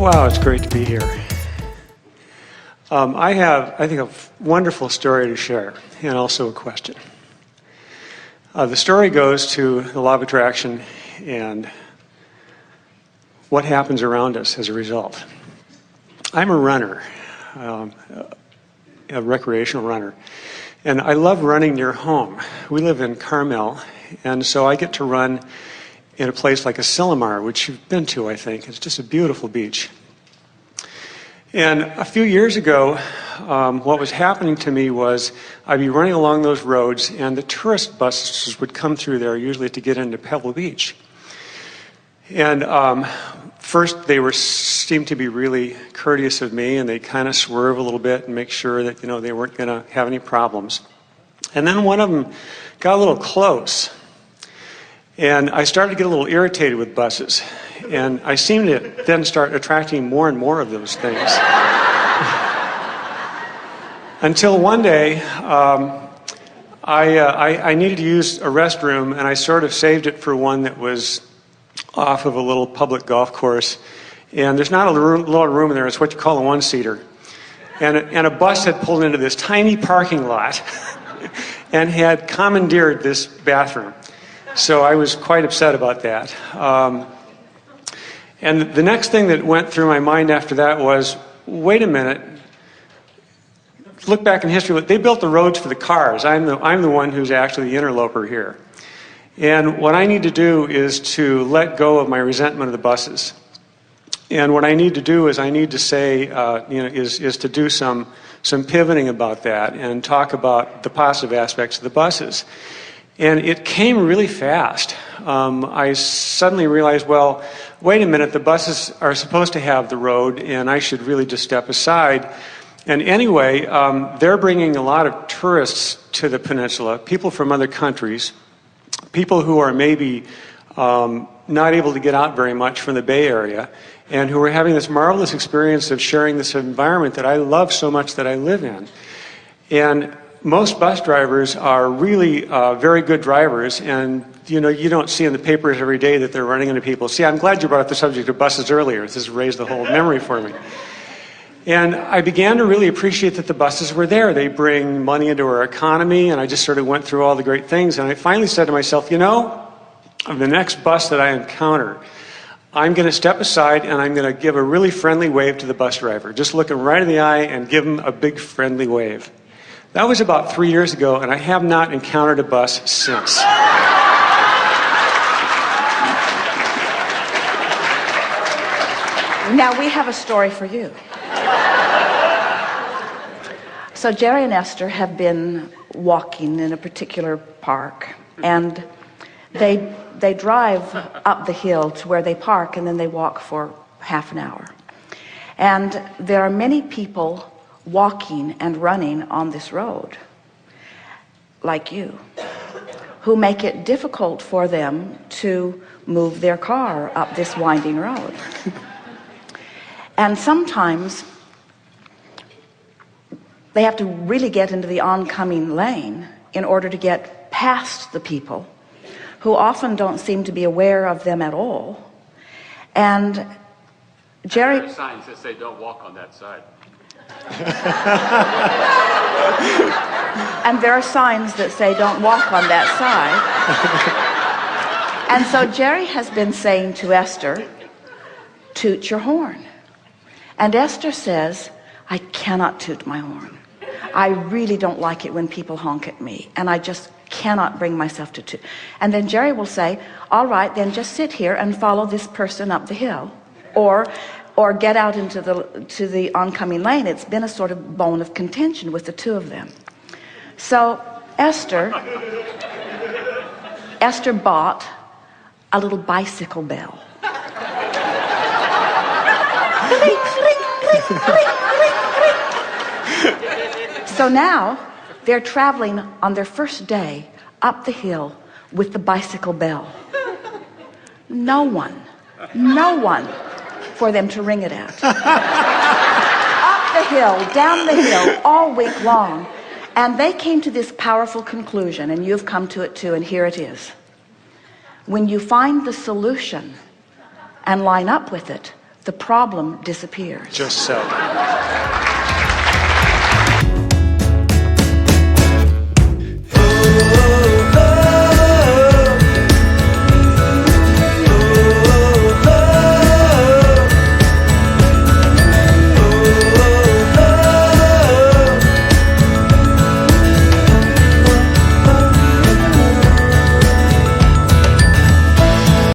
Wow, it's great to be here. I have, I think, a wonderful story to share, and also a question. The story goes to the law of attraction and what happens around us as a result. I'm a runner, a recreational runner, and I love running near home. We live in Carmel, and so I get to run in a place like Asilomar, which you've been to, I think. It's just a beautiful beach. And a few years ago, what was happening to me was I'd be running along those roads, and the tourist buses would come through there, usually to get into Pebble Beach. And first, they seemed to be really courteous of me, and they'd kind of swerve a little bit and make sure that, you know, they weren't going to have any problems. And then one of them got a little close. And I started to get a little irritated with buses. And I seemed to then start attracting more and more of those things. Until one day, I needed to use a restroom, and I sort of saved it for one that was off of a little public golf course. And there's not a lot of room in there. It's what you call a one-seater. And a bus had pulled into this tiny parking lot and had commandeered this bathroom. So I was quite upset about that. And the next thing that went through my mind after that was, wait a minute, look back in history, they built the roads for the cars. I'm the one who's actually the interloper here. And what I need to do is to let go of my resentment of the buses. And what I need to do is I need to say, is to do some pivoting about that and talk about the positive aspects of the buses. And it came really fast. I suddenly realized, well, wait a minute, the buses are supposed to have the road, and I should really just step aside. And anyway, they're bringing a lot of tourists to the peninsula, people from other countries, people who are maybe not able to get out very much from the Bay Area, and who are having this marvelous experience of sharing this environment that I love so much that I live in. And most bus drivers are really very good drivers, and you don't see in the papers every day that they're running into people. See, I'm glad you brought up the subject of buses earlier. This has raised the whole memory for me. And I began to really appreciate that the buses were there. They bring money into our economy, and I just sort of went through all the great things. And I finally said to myself, the next bus that I encounter, I'm going to step aside and I'm going to give a really friendly wave to the bus driver. Just look him right in the eye and give him a big friendly wave. That was about 3 years ago, and I have not encountered a bus since. Now we have a story for you. So Jerry and Esther have been walking in a particular park, and they drive up the hill to where they park, and then they walk for half an hour. And there are many people walking and running on this road, like you, who make it difficult for them to move their car up this winding road. And sometimes they have to really get into the oncoming lane in order to get past the people who often don't seem to be aware of them at all. And Jerry... There are signs that say don't walk on that side. And there are signs that say don't walk on that side. And so Jerry has been saying to Esther, toot your horn. And Esther says, I cannot toot my horn. I really don't like it when people honk at me, and I just cannot bring myself to toot. And then Jerry will say, all right, then just sit here and follow this person up the hill, or get out into the oncoming lane. It's been a sort of bone of contention with the two of them. So Esther bought a little bicycle bell. Ring, ring, ring, ring, ring, ring. So now they're traveling on their first day up the hill with the bicycle bell. No one for them to ring it at. Up the hill, down the hill, all week long. And they came to this powerful conclusion, and you've come to it too, and here it is. When you find the solution and line up with it, the problem disappears. Just so.